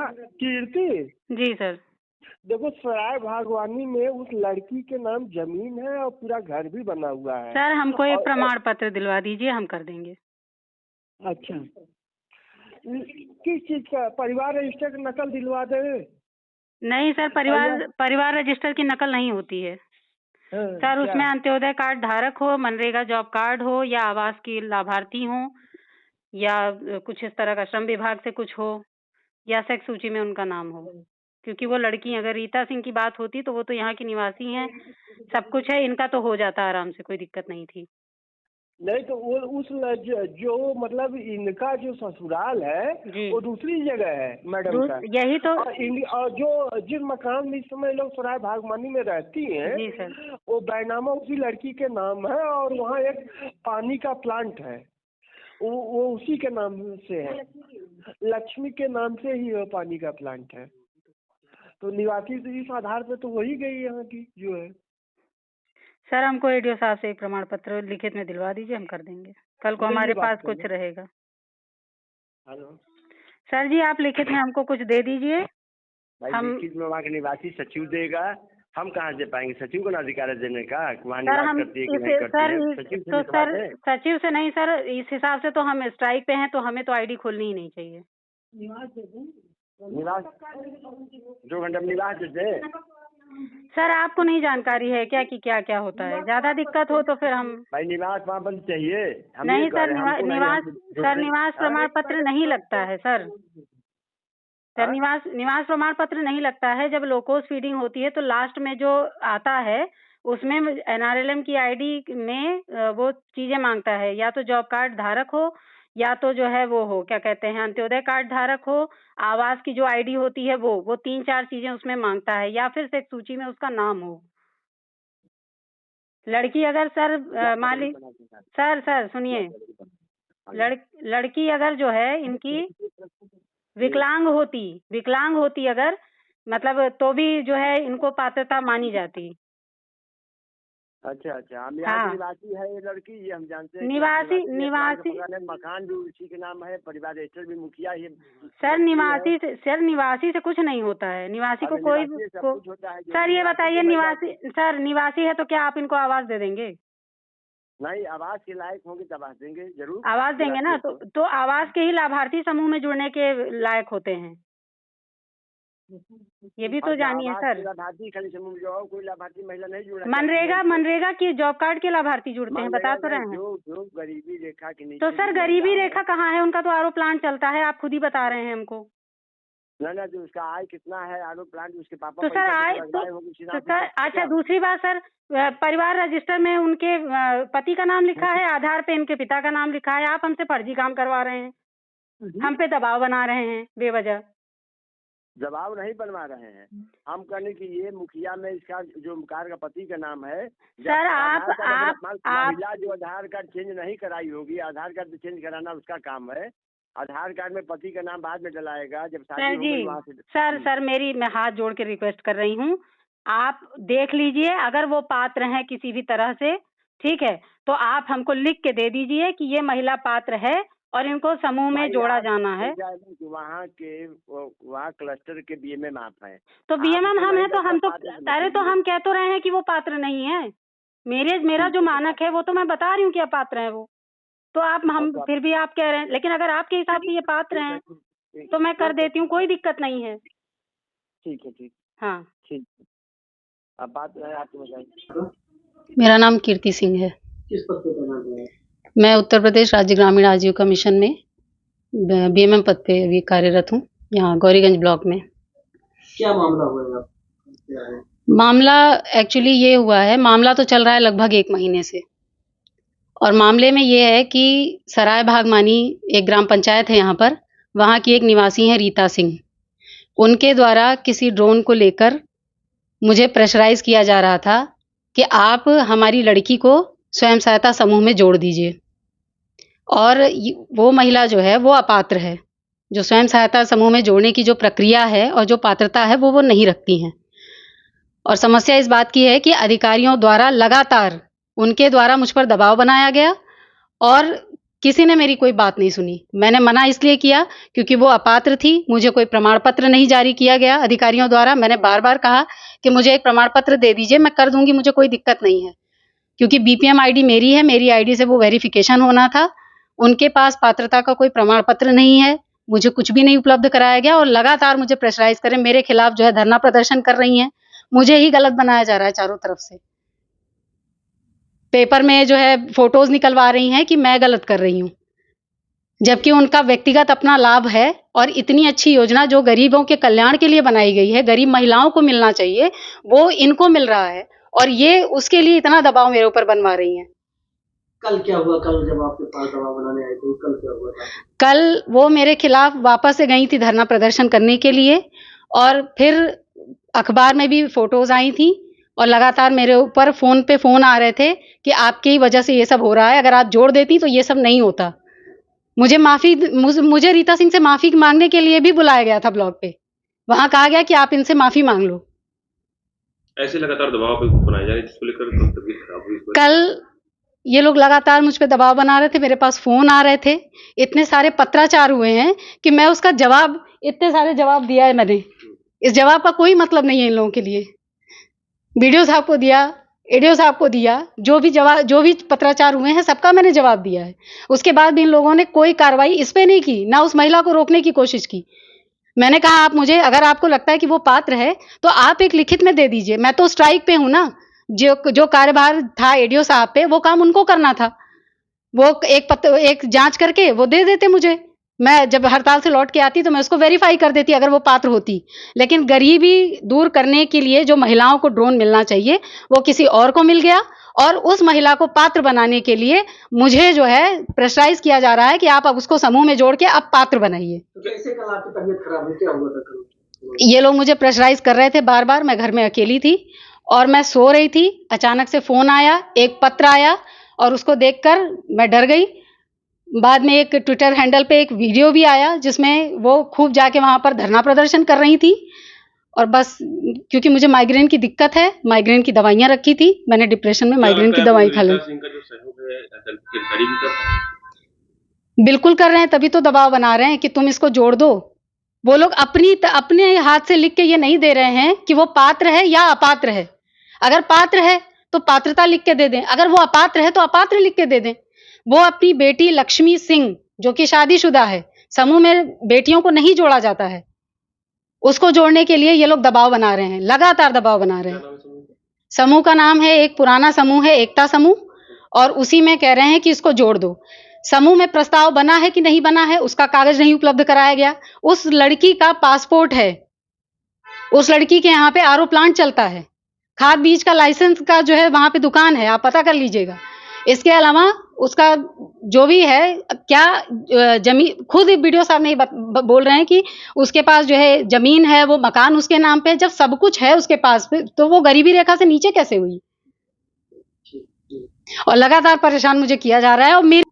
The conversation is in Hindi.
कीर्ति, जी सर। देखो सराय भागवानी में उस लड़की के नाम जमीन है और पूरा घर भी बना हुआ है। सर हमको एक और प्रमाण पत्र दिलवा दीजिए, हम कर देंगे। अच्छा, किस चीज का? परिवार रजिस्टर की नकल दिलवा दे? नहीं सर, परिवार रजिस्टर की नकल नहीं होती है सर। उसमें अंत्योदय कार्ड धारक हो, मनरेगा जॉब कार्ड हो, या आवास की लाभार्थी हो, या कुछ इस तरह का श्रम विभाग से कुछ हो, या सेक्स सूची में उनका नाम हो। क्योंकि वो लड़की, अगर रीता सिंह की बात होती तो वो तो यहाँ की निवासी हैं, सब कुछ है, इनका तो हो जाता आराम से, कोई दिक्कत नहीं थी। नहीं तो वो जो मतलब इनका जो ससुराल है वो दूसरी जगह है मैडम का। यही तो। और जो जिन मकान में इस समय लोग सराय भागवानी में रहती हैं, जी सर, वो बैनामा उसी लड़की के नाम है, और वहाँ एक पानी का प्लांट है, वो उसी के नाम से है, लक्ष्मी के नाम से ही वो पानी का प्लांट है। तो निवासी तो इस आधार पे तो वही गई यहाँ की जो है। सर हमको एडीओ साहब से एक प्रमाण पत्र लिखित में दिलवा दीजिए, हम कर देंगे। कल को हमारे पास कुछ रहेगा। हेलो सर जी, आप लिखित में हमको कुछ दे दीजिए। हम लिखित में वहाँ के निवासी सचिव देगा, हम कहाँ दे पाएंगे? सचिव को ना अधिकार है देने का। सर हम सचिव से नहीं सर, इस हिसाब से तो हम स्ट्राइक पे हैं, तो हमें तो आईडी खोलनी ही नहीं चाहिए। निवास 2 घंटे में निवास दे। सर आपको नहीं जानकारी है क्या कि क्या क्या होता है? ज्यादा दिक्कत हो तो फिर हम भाई निवास वहाँ बंद चाहिए। नहीं सर, निवास प्रमाण पत्र नहीं लगता है सर। सर निवास प्रमाण पत्र नहीं लगता है। जब लोकोस फीडिंग होती है तो लास्ट में जो आता है उसमें NRLM की आईडी में वो चीजें मांगता है, या तो जॉब कार्ड धारक हो, या तो जो है वो हो, क्या कहते हैं, अंत्योदय कार्ड धारक हो, आवास की जो आईडी होती है वो 3-4 चीजें उसमें मांगता है, या फिर सेक्स सूची में उसका नाम हो। लड़की अगर सर मालिक सर सुनिए, लड़की अगर जो है इनकी विकलांग होती अगर, मतलब तो भी जो है इनको पात्रता मानी जाती। अच्छा, हम यहाँ की निवासी है ये लड़की, ये हम जानते हैं। निवासी मकान भी उसी के नाम है, परिवार रजिस्टर भी मुखिया ही। सर निवासी से कुछ नहीं होता है। निवासी को कोई सर ये बताइए, निवासी है तो क्या आप इनको आवास दे देंगे? नहीं, आवास के लायक होंगे तब आवास देंगे, जरूर आवास देंगे ना। तो आवास के ही लाभार्थी समूह में जुड़ने के लायक होते हैं, ये भी तो जानिए सर। लाभार्थी खाली समूह में जो कोई लाभार्थी महिला नहीं जुड़ा। मनरेगा की जॉब कार्ड के लाभार्थी जुड़ते हैं, बता तो रहे हैं। जो गरीबी रेखा के नीचे। तो सर गरीबी रेखा कहाँ है? उनका तो आरओ प्लांट चलता है, आप खुद ही बता रहे हैं हमको। ना जो उसका आय कितना है, आरओ प्लांट उसके पापा तो सर आय तो सर अच्छा, दूसरी बात सर, परिवार रजिस्टर में उनके पति का नाम लिखा है, आधार पे इनके पिता का नाम लिखा है। आप हमसे फर्जी काम करवा रहे हैं, हम पे दबाव बना रहे हैं बेवजह। दबाव नहीं बनवा रहे हैं हम, कहने की ये मुखिया में इसका जो कार का पति का नाम है। सर आप महिला जो आधार कार्ड चेंज नहीं कराई होगी, आधार कार्ड चेंज कराना उसका काम है। आधार कार्ड में पति का नाम बाद में डलाएगा जब शादी होगी वहाँ से। सर मैं हाथ जोड़ के रिक्वेस्ट कर रही हूँ, आप देख लीजिए, अगर वो पात्र हैं किसी भी तरह से, ठीक है, तो आप हमको लिख के दे दीजिए कि ये महिला पात्र है और इनको समूह में जोड़ा जाना है। वहाँ क्लस्टर के बीएमएम आप हैं, तो बीएमएम हम हैं, तो हम तो अरे तो हम कह तो रहे हैं कि वो पात्र नहीं है। मेरा जो मानक है वो तो मैं बता रही हूँ कि पात्र है वो, तो हम फिर भी आप कह रहे हैं। लेकिन अगर आपके हिसाब से ये पात्र हैं तो मैं कर देती हूँ, कोई दिक्कत नहीं है। ठीक है। हाँ ठीक, अब बात है आपको बताइए। मेरा नाम कीर्ति सिंह है। किस पद पे तैनात है? मैं उत्तर प्रदेश राज्य ग्रामीण आजीविका मिशन में बीएमएम पद पे अभी कार्यरत हूँ, यहाँ गौरीगंज ब्लॉक में। क्या मामला हुआ है? मामला एक्चुअली ये हुआ है, मामला तो चल रहा है लगभग 1 महीने से, और मामले में ये है कि सराय भागमानी एक ग्राम पंचायत है यहाँ पर, वहाँ की एक निवासी हैं रीता सिंह। उनके द्वारा किसी ड्रोन को लेकर मुझे प्रेशराइज किया जा रहा था कि आप हमारी लड़की को स्वयं सहायता समूह में जोड़ दीजिए, और वो महिला जो है वो अपात्र है। जो स्वयं सहायता समूह में जोड़ने की जो प्रक्रिया है और जो पात्रता है वो नहीं रखती हैं। और समस्या इस बात की है कि अधिकारियों द्वारा लगातार उनके द्वारा मुझ पर दबाव बनाया गया, और किसी ने मेरी कोई बात नहीं सुनी। मैंने मना इसलिए किया क्योंकि वो अपात्र थी, मुझे कोई प्रमाण पत्र नहीं जारी किया गया अधिकारियों द्वारा। मैंने बार-बार कहा कि मुझे एक प्रमाण पत्र दे दीजिए, मैं कर दूँगी, मुझे कोई दिक्कत नहीं है। क्योंकि बीपीएम आईडी मेरी है, मेरी आईडी से वो वेरिफिकेशन होना था। उनके पास पात्रता का कोई प्रमाण पत्र नहीं है, मुझे कुछ भी नहीं उपलब्ध कराया गया और लगातार मुझे प्रेशराइज़ कर रहे हैं, मेरे खिलाफ जो है धरना प्रदर्शन कर रही हैं। मुझे ही गलत बनाया जा रहा है चारों तरफ से। पेपर में जो है फ़ोटोज़ निकलवा रही हैं कि मैं गलत कर रही हूँ। जबकि उनका व्यक्तिगत अपना लाभ है और इतनी अच्छी योजना जो गरीबों के कल्याण के लिए बनाई गई है, गरीब महिलाओं को मिलना चाहिए, वो इनको मिल रहा है और ये उसके लिए इतना दबाव मेरे ऊपर बनवा रही हैं। कल क्या हुआ? कल जब आपके पास दवा बनाने आई थी, कल क्या हुआ था? कल वो मेरे खिलाफ वापस से गई थी धरना प्रदर्शन करने के लिए और फिर अखबार में भी फ़ोटोज़ आई थी और लगातार मेरे ऊपर फ़ोन पे फ़ोन आ रहे थे कि आपकी ही वजह से ये सब हो रहा है, अगर आप जोड़ देती तो ये सब नहीं होता। मुझे रीता सिंह से माफ़ी मांगने के लिए भी बुलाया गया था ब्लॉक पे। वहाँ कहा गया कि आप इनसे माफ़ी मांग लो। ऐसे लगातार दबाव बनाए जा रहे हैं जिसको लेकर कल तबीयत खराब हुई। कल ये लोग लगातार मुझ पे दबाव बना रहे थे, मेरे पास फ़ोन आ रहे थे, इतने सारे पत्राचार हुए हैं कि मैं उसका जवाब, इतने सारे जवाब दिया है मैंने। इस जवाब का कोई मतलब नहीं है इन लोगों के लिए। वीडियो साहब को दिया, एडीओ साहब को दिया, जो भी पत्राचार हुए हैं सबका मैंने जवाब दिया है। उसके बाद भी इन लोगों ने कोई कार्रवाई इस पे नहीं की, ना उस महिला को रोकने की कोशिश की। मैंने कहा आप मुझे, अगर आपको लगता है कि वो पात्र है तो आप एक लिखित में दे दीजिए, मैं तो स्ट्राइक पे हूँ ना। जो कार्यभार था एडीओ साहब पे वो काम उनको करना था। वो एक जांच करके वो दे देते मुझे। मैं जब हड़ताल से लौट के आती तो मैं उसको वेरीफाई कर देती अगर वो पात्र होती। लेकिन गरीबी दूर करने के लिए जो महिलाओं को ड्रोन मिलना चाहिए वो किसी और को मिल गया और उस महिला को पात्र बनाने के लिए मुझे जो है प्रेशराइज किया जा रहा है कि आप अब उसको समूह में जोड़ के अब पात्र बनाइए। तो कैसे कल आपकी तबीयत खराब हुई? क्या हुआ था कल? ये लोग मुझे प्रेशराइज कर रहे थे बार-बार। मैं घर में अकेली थी और मैं सो रही थी। अचानक से फ़ोन आया, एक पत्र आया और उसको देखकर मैं डर गई। बाद में एक ट्विटर हैंडल पे एक वीडियो भी आया जिसमें वो खूब जाके वहाँ पर धरना प्रदर्शन कर रही थी और बस क्योंकि मुझे माइग्रेन की दिक्कत है, माइग्रेन की दवाइयाँ रखी थी, मैंने डिप्रेशन में माइग्रेन की दवाई खा ली। रीता सिंह का जो सहयोग है दल की जानकारी भी कर रहे हैं। बिल्कुल कर रहे हैं, तभी तो दबाव बना रहे हैं कि तुम इसको जोड़ दो। वो लोग अपने हाथ से लिख के ये नहीं दे रहे हैं कि वो पात्र है या अपात्र है। अगर पात्र है तो पात्रता लिख के दे दें, अगर वो अपात्र है तो अपात्र लिख के दे दें। वो अपनी बेटी लक्ष्मी सिंह जो कि शादीशुदा है, समूह में बेटियों को नहीं जोड़ा जाता है, उसको जोड़ने के लिए ये लोग दबाव बना रहे हैं, लगातार दबाव बना रहे हैं। समूह का नाम है, एक पुराना समूह है एकता समूह और उसी में कह रहे हैं कि इसको जोड़ दो। समूह में प्रस्ताव बना है कि नहीं बना है उसका कागज नहीं उपलब्ध कराया गया। उस लड़की का पासपोर्ट है, उस लड़की के यहाँ पे आरओ प्लांट चलता है, खाद बीज का लाइसेंस का जो है वहां पे दुकान है, आप पता कर लीजिएगा। इसके अलावा उसका जो भी है क्या जमीन, खुद वीडियो साहब नहीं बोल रहे हैं कि उसके पास जो है जमीन है, वो मकान उसके नाम पे। जब सब कुछ है उसके पास तो वो गरीबी रेखा से नीचे कैसे हुई? और लगातार परेशान मुझे किया जा रहा है और मेरी